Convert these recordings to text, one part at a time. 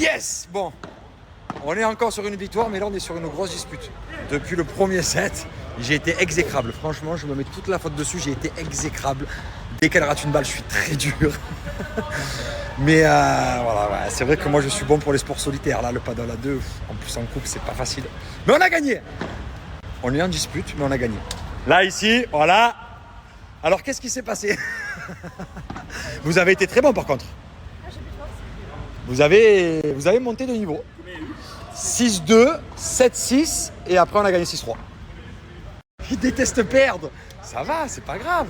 Yes! Bon, on est encore sur une victoire, mais là on est sur une grosse dispute. Depuis le premier set, j'ai été exécrable. Franchement, je me mets toute la faute dessus, j'ai été exécrable. Dès qu'elle rate une balle, je suis très dur. Mais voilà, ouais, c'est vrai que moi je suis bon pour les sports solitaires. Là, le paddle à deux, en plus en couple, c'est pas facile. Mais on a gagné! On est en dispute, mais on a gagné. Là, ici, voilà. Alors, qu'est-ce qui s'est passé? Vous avez été très bon par contre. Vous avez monté de niveau. 6-2, 7-6 et après on a gagné 6-3. Il déteste perdre. Ça va, c'est pas grave.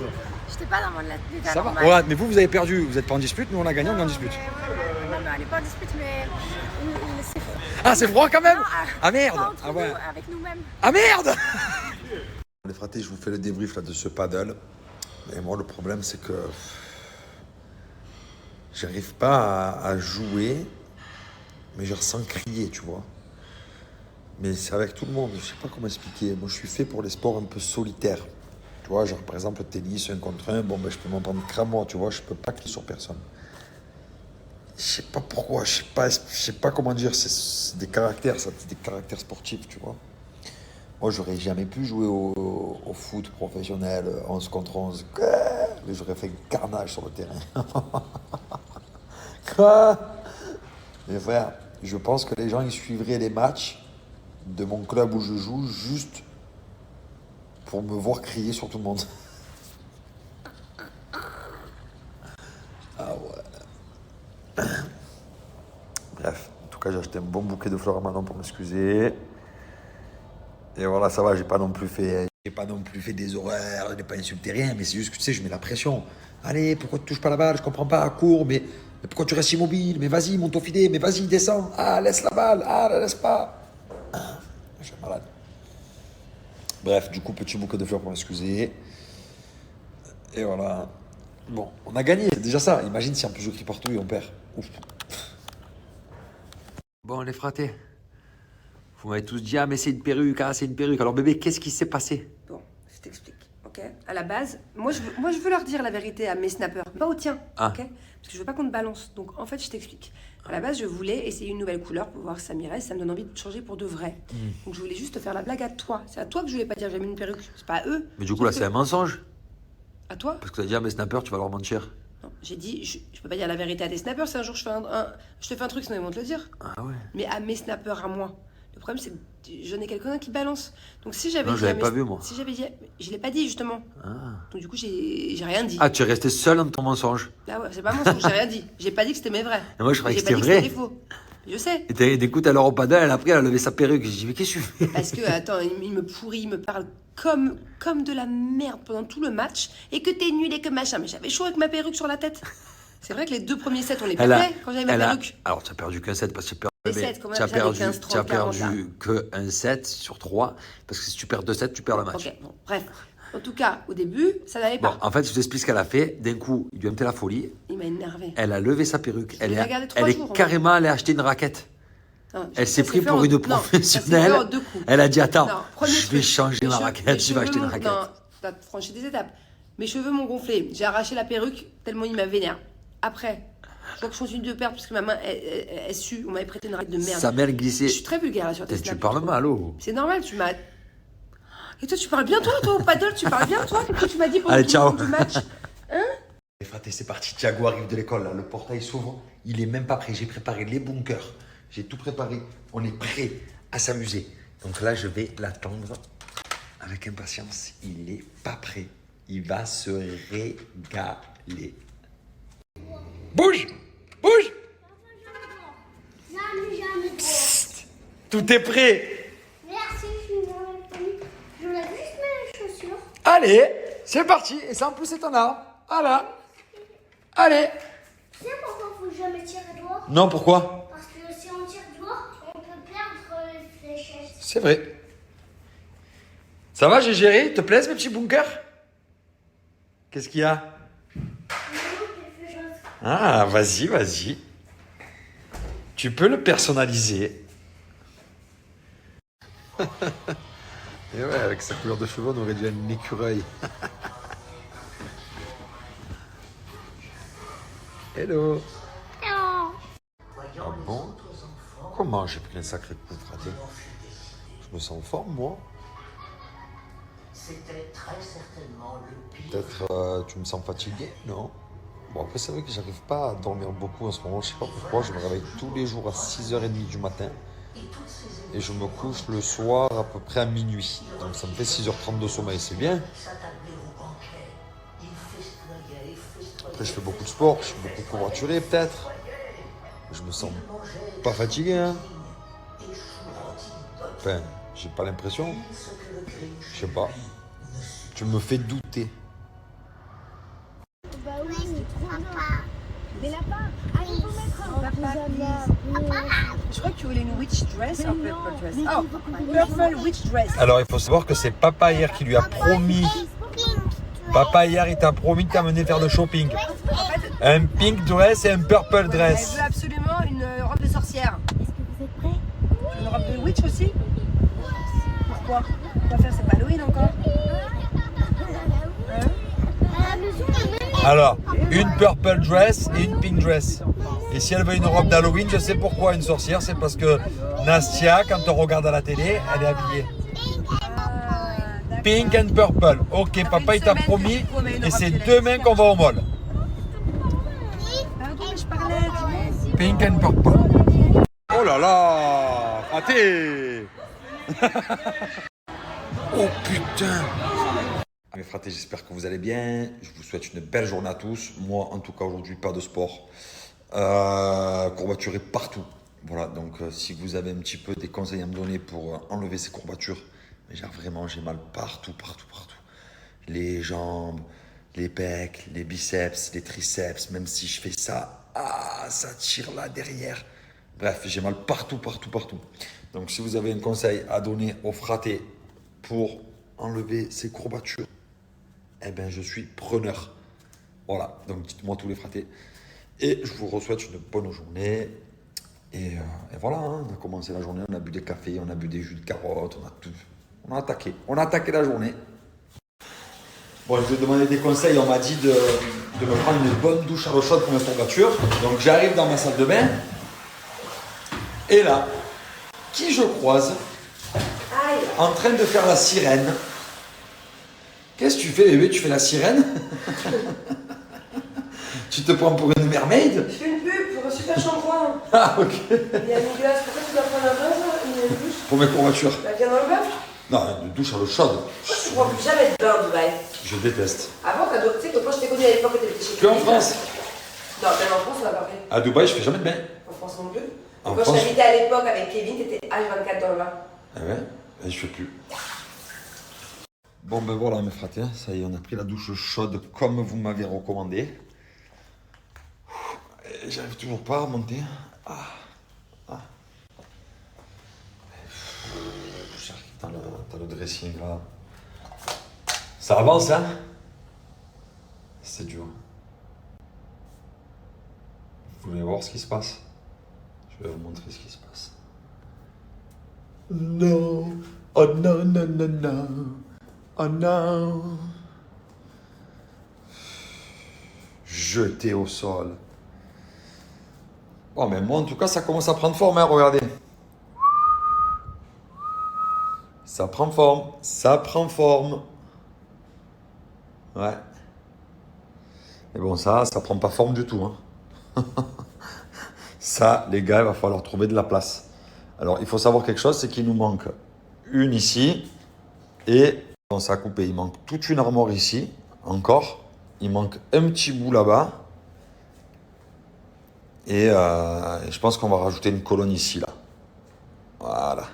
J'étais pas dans mon état Ça normal. va. Ouais, mais vous avez perdu. Vous n'êtes pas en dispute, nous on a gagné, on est en dispute. Non, mais elle est pas en dispute, mais c'est froid. Ah, c'est froid quand même. Non, Ah merde. pas entre Ah ouais. nous, avec nous-mêmes. Ah merde. Les fratés, je vous fais le débrief là de ce paddle. Et moi le problème c'est que j'arrive pas à jouer, mais je ressens crier, tu vois. Mais c'est avec tout le monde, je sais pas comment expliquer. Moi je suis fait pour les sports un peu solitaires. Tu vois, genre par exemple le tennis, 1 contre 1, bon ben je peux m'en prendre qu'à moi, tu vois, je peux pas crier sur personne. Je sais pas pourquoi, je sais pas comment dire, c'est des caractères, ça, c'est des caractères sportifs, tu vois. Moi j'aurais jamais pu jouer au foot professionnel, 11 contre 11. Mais j'aurais fait un carnage sur le terrain. Quoi? Mais frère, je pense que les gens ils suivraient les matchs de mon club où je joue juste pour me voir crier sur tout le monde. Ah ouais. Bref, en tout cas j'ai acheté un bon bouquet de fleurs à Manon pour m'excuser. Et voilà, ça va, j'ai pas non plus fait des horaires, je n'ai pas insulté rien, mais c'est juste que tu sais, je mets la pression. Allez, pourquoi tu touches pas la balle? Je comprends pas, cours, mais pourquoi tu restes immobile? Mais vas-y, monte au filet, mais vas-y, descends. Ah, laisse la balle, ah, la laisse pas. Ah, je suis malade. Bref, du coup, petit bouquet de fleurs pour m'excuser. Et voilà. Bon, on a gagné, c'est déjà ça. Imagine si en plus je crie partout et on perd. Ouf. Bon, les fratés. Vous m'avez tous dit, ah, mais c'est une perruque, ah, c'est une perruque. Alors, bébé, qu'est-ce qui s'est passé? Bon, je t'explique, ok? À la base, moi je veux leur dire la vérité à mes snappers, pas au tien, Ah. ok? Parce que je veux pas qu'on te balance. Donc en fait, je t'explique. À la base, je voulais essayer une nouvelle couleur pour voir si ça m'irait, si ça me donne envie de changer pour de vrai. Donc je voulais juste te faire la blague à toi. C'est à toi que je voulais pas dire j'ai mis une perruque. C'est pas à eux. Mais du coup, là, c'est un mensonge. À toi? Parce que tu as dit, ah, mais snapper, tu vas leur mentir. Non, j'ai dit, je peux pas dire la vérité à tes snappers. Si un jour je te fais un truc, sinon ils vont te le dire. Ah ouais. Mais à mes snappers, à moi. Le problème, c'est que je n'ai quelqu'un qui balance. Donc si j'avais Non, dit je à l'avais mes- pas vu, moi. Si j'avais dit, je l'ai pas dit justement. Ah. Donc du coup, j'ai rien dit. Ah, tu es resté seul dans ton mensonge. Ah ouais, c'est pas mensonge, j'ai rien dit. J'ai pas dit que c'était mes vrais. Et moi, je croyais que J'ai pas c'était dit vrai. des faux. Je sais. Et d'écoute, alors au paddle, elle a levé sa perruque. J'ai dit, mais qu'est-ce que tu fais? Parce que, attends, il me pourrit, il me parle comme de la merde pendant tout le match. Et que t'es nul et que machin. Mais j'avais chaud avec ma perruque sur la tête. C'est vrai que les 2 premiers sets, on les perdait quand j'avais ma perruque. Alors, tu as perdu qu'un set parce que Les sets, comment on tu as appelle ça, les perdu, 15, 30, tu as 40, perdu qu'un set sur 3. Parce que si tu perds 2 sets, tu perds le match. Ok, bon, bref. En tout cas, au début, ça n'allait Bon, pas. en fait, je t'explique ce qu'elle a fait. D'un coup, il lui a mis la folie. Il m'a énervé. Elle a levé sa perruque. Elle l'ai est, regardé 3 elle est jours, en carrément allée acheter une raquette. Non, Elle ça s'est pris fait pour en- une non, ça s'est professionnelle. fait en 2 coups. Elle a dit, attends, Non, premier je vais truc, changer mes ma cheveux- raquette, mes je vais acheter une cheveux raquette. Non, t'as franchi des étapes. Mes cheveux m'ont gonflé. J'ai arraché la perruque tellement il m'a vénère. Après, je vois que je continue de perdre parce que ma main, elle sue. On m'avait prêté une raquette de merde. Sa main glissait. Je suis très vulgaire là sur tes Tu snaps, parles je trouve. mal, oh. C'est normal, tu m'as... Et toi, tu parles bien toi au paddle, tu parles bien toi? Qu'est-ce que tu m'as dit pendant Allez, tout le ciao. long du match? Les fratés, c'est parti. Thiago arrive de l'école, là. Le portail s'ouvre. Il est même pas prêt. J'ai préparé les bunkers. J'ai tout préparé. On est prêt à s'amuser. Donc là, je vais l'attendre avec impatience. Il est pas prêt. Il va se régaler. Bouge! Bouge! Psst. Tout est prêt. Merci, je suis dans la famille. Je voulais juste mes chaussures. Allez, c'est parti. Et ça, en plus, c'est ton arme. Voilà. Allez. Tu sais pourquoi il ne faut jamais tirer dehors? Non, pourquoi? Parce que si on tire dehors, on peut perdre les fléchettes. C'est vrai. Ça va, j'ai géré? Te plaisent mes petits bunkers? Qu'est-ce qu'il y a? Non, quelque chose. Ah, vas-y, vas-y. Tu peux le personnaliser. Et ouais, avec sa couleur de cheveux, on aurait dit un écureuil. Hello. Non. Ah bon? Comment j'ai pris un sacré coup, fraté? Je me sens en forme, moi. C'était très certainement le pire. Peut-être tu me sens fatigué, non? Bon, après, c'est vrai que j'arrive pas à dormir beaucoup en ce moment. Je sais pas pourquoi. Je me réveille tous les jours à 6h30 du matin. Et je me couche le soir à peu près à minuit. Donc ça me fait 6h30 de sommeil, c'est bien. Après, je fais beaucoup de sport. Je suis beaucoup covoituré, peut-être. Je me sens pas fatigué, hein. Enfin, j'ai pas l'impression. Je sais pas. Tu me fais douter. Bah oui, mais papa. Des lapins. Allez, faut mettre un Papa. Je crois que tu voulais une witch dress, un purple dress. Oh, purple witch dress. Alors, il faut savoir que c'est papa hier qui lui a promis. Papa hier, il t'a promis de t'amener faire le shopping. Un pink dress et un purple Elle dress. veut absolument une robe de sorcière. Est-ce que vous êtes prêts? Une robe de witch aussi? Pourquoi? Quoi faire? C'est pas Halloween encore? Alors, une purple dress et une pink dress. Et si elle veut une robe d'Halloween, je sais pourquoi une sorcière, c'est parce que Nastia, quand on regarde à la télé, elle est habillée. Pink and purple. Ok, papa il t'a promis et c'est demain qu'on va au mall. Pardon, je parlais, dis-moi. Pink and purple. Oh là là, raté. Oh putain. Mes fratés, j'espère que vous allez bien. Je vous souhaite une belle journée à tous. Moi, en tout cas, aujourd'hui, pas de sport. Courbaturé partout. Voilà, donc si vous avez un petit peu des conseils à me donner pour enlever ces courbatures, mais genre vraiment, j'ai mal partout. Les jambes, les pecs, les biceps, les triceps, même si je fais ça, ça tire là derrière. Bref, j'ai mal partout. Donc si vous avez un conseil à donner aux fratés pour enlever ces courbatures, eh bien je suis preneur. Voilà, donc dites-moi tous les fratés. Et je vous souhaite une bonne journée. Et voilà, hein, on a commencé la journée, on a bu des cafés, on a bu des jus de carottes, on a tout. On a attaqué la journée. Bon, je vous ai demandé des conseils, on m'a dit de me prendre une bonne douche à l'eau chaude pour mes courbatures. Donc j'arrive dans ma salle de bain. Et là, qui je croise en train de faire la sirène. Qu'est-ce que tu fais, bébé? Tu fais la sirène? Tu te prends pour une mermaid? Je fais une pub pour un super shampoing. Ah, ok. Il y a une glace. Pourquoi tu dois prendre un bain, une douche? Pour mes courbatures. Bah, viens dans le bain. Non, une douche à l'eau chaude. Pourquoi tu prends plus jamais de bain en Dubaï? Je déteste. Avant, tu sais que quand je t'ai connu à l'époque, tu étais chez Que en Kevin. France? Non, même en France, on n'a pas fait. À Dubaï, je fais jamais de bain. En France non plus. En Quand France- je t'invitais à l'époque avec Kevin, t'étais H24 dans le bain. Ah ouais? Et je fais plus. Bon ben voilà mes fratés, ça y est, on a pris la douche chaude comme vous m'avez recommandé. Et j'arrive toujours pas à remonter. J'arrive dans le dressing là. Ça avance hein? C'est dur. Vous voulez voir ce qui se passe? Je vais vous montrer ce qui se passe. Non, oh non, non, non, non, oh non. Jeté au sol. Bon, mais moi, en tout cas, ça commence à prendre forme, hein, regardez. Ça prend forme. Ouais. Mais bon, ça prend pas forme du tout, hein. Ça, les gars, il va falloir trouver de la place. Alors, il faut savoir quelque chose, c'est qu'il nous manque une ici et on s'est coupé. Il manque toute une armoire ici, encore. Il manque un petit bout là-bas. Et je pense qu'on va rajouter une colonne ici, là. Voilà.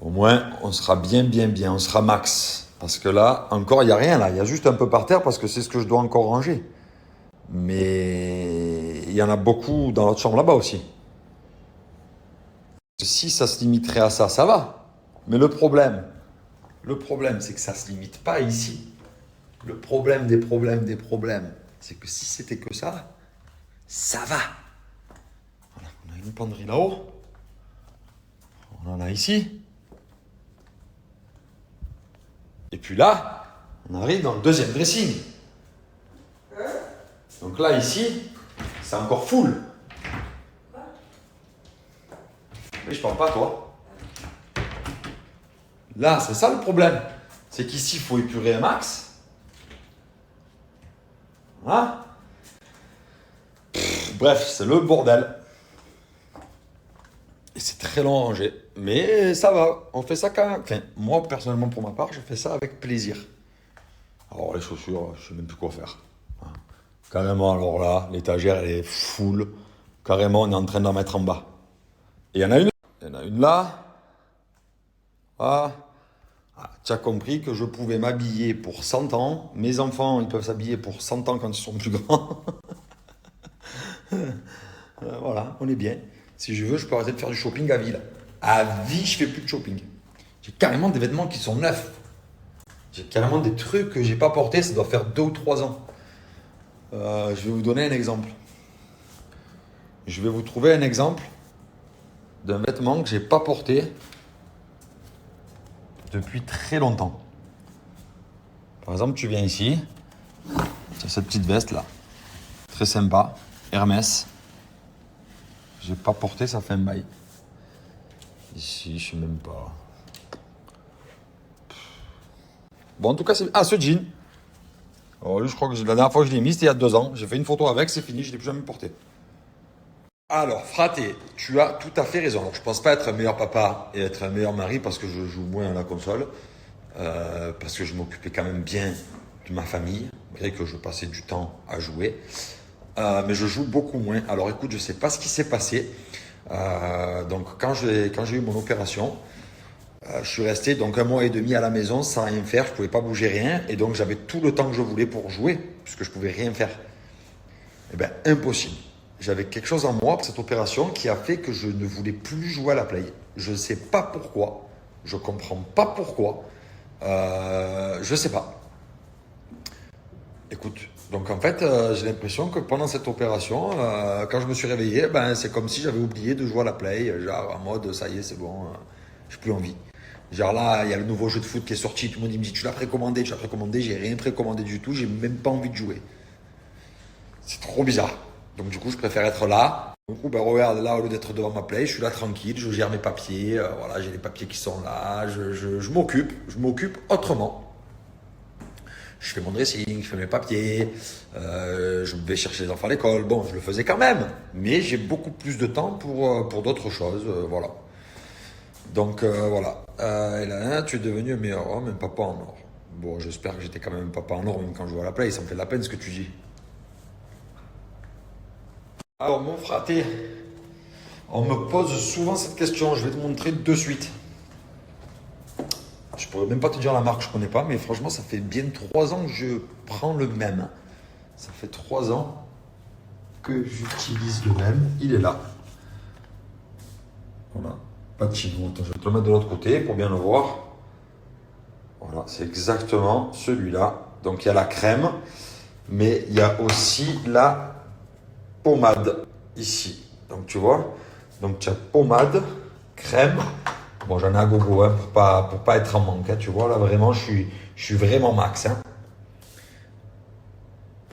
Au moins, on sera bien. On sera max. Parce que là, encore, il n'y a rien, là. Il y a juste un peu par terre parce que c'est ce que je dois encore ranger. Mais il y en a beaucoup dans l'autre chambre là-bas aussi. Si ça se limiterait à ça, ça va. Mais le problème, c'est que ça ne se limite pas ici. Le problème des problèmes, c'est que si c'était que ça va. Voilà, on a une penderie là-haut. On en a ici. Et puis là, on arrive dans le deuxième dressing. Donc là, ici, c'est encore full. Mais je parle pas à toi. Là, c'est ça le problème. C'est qu'ici, il faut épurer un max. Hein? Bref, c'est le bordel. Et c'est très long à ranger. Mais ça va, on fait ça quand même. Enfin, moi, personnellement, pour ma part, je fais ça avec plaisir. Alors, les chaussures, je sais même plus quoi faire. Hein. Carrément, alors là, l'étagère, elle est full. Carrément, on est en train d'en mettre en bas. Et il y en a une. Il y en a une là. Ah. Ah, tu as compris que je pouvais m'habiller pour 100 ans. Mes enfants, ils peuvent s'habiller pour 100 ans quand ils sont plus grands. Voilà, on est bien. Si je veux, je peux arrêter de faire du shopping à vie. Là. À vie, je fais plus de shopping. J'ai carrément des vêtements qui sont neufs. J'ai carrément des trucs que j'ai pas portés. Ça doit faire 2 ou 3 ans. Je vais vous donner un exemple. Je vais vous trouver un exemple d'un vêtement que j'ai pas porté depuis très longtemps. Par exemple, tu viens ici, tu as cette petite veste là, très sympa, Hermès. J'ai pas porté, ça fait un bail. Ici, je sais même pas. Bon, en tout cas, c'est. Ah, ce jean. Alors, lui, je crois que la dernière fois que je l'ai mis, c'était il y a 2 ans. J'ai fait une photo avec, c'est fini, je l'ai plus jamais porté. Alors, fraté, tu as tout à fait raison. Alors, je pense pas être un meilleur papa et être un meilleur mari parce que je joue moins à la console. Parce que je m'occupais quand même bien de ma famille, malgré que je passais du temps à jouer. Mais je joue beaucoup moins. Alors, écoute, je sais pas ce qui s'est passé. Donc, quand j'ai eu mon opération, je suis resté donc 1 mois et demi à la maison sans rien faire. Je pouvais pas bouger rien. Et donc, j'avais tout le temps que je voulais pour jouer, puisque je pouvais rien faire. Eh bien, impossible. J'avais quelque chose en moi pour cette opération qui a fait que je ne voulais plus jouer à la play. Je ne sais pas pourquoi. Je ne comprends pas pourquoi. Je ne sais pas. Écoute, donc en fait, j'ai l'impression que pendant cette opération, quand je me suis réveillé, ben, c'est comme si j'avais oublié de jouer à la play. Genre en mode, ça y est, c'est bon, j'ai plus envie. Genre là, il y a le nouveau jeu de foot qui est sorti. Tout le monde me dit, tu l'as précommandé, tu l'as précommandé. J'ai rien précommandé du tout. J'ai même pas envie de jouer. C'est trop bizarre. Donc du coup, je préfère être là. Du coup, ben, regarde, là, au lieu d'être devant ma play, je suis là tranquille, je gère mes papiers. Voilà, j'ai les papiers qui sont là. Je m'occupe autrement. Je fais mon dressing, je fais mes papiers. Je vais chercher les enfants à l'école. Bon, je le faisais quand même. Mais j'ai beaucoup plus de temps pour d'autres choses. Voilà. Donc voilà. Et là, tu es devenu un meilleur homme, un papa en or. Bon, j'espère que j'étais quand même un papa en or, même quand je joue à la play. Ça me fait de la peine ce que tu dis. Alors mon fraté, on me pose souvent cette question, je vais te montrer de suite. Je pourrais même pas te dire la marque, je connais pas, mais franchement ça fait bien 3 ans que je prends le même. Ça fait 3 ans que j'utilise le même, il est là. Voilà, pas de chino, attends, je vais te le mettre de l'autre côté pour bien le voir. Voilà, c'est exactement celui-là. Donc il y a la crème, mais il y a aussi la pommade ici. Donc tu vois, donc tu as pommade, crème. Bon, j'en ai à gogo hein, pour pas être en manque. Hein, tu vois, là vraiment, je suis vraiment max. Hein.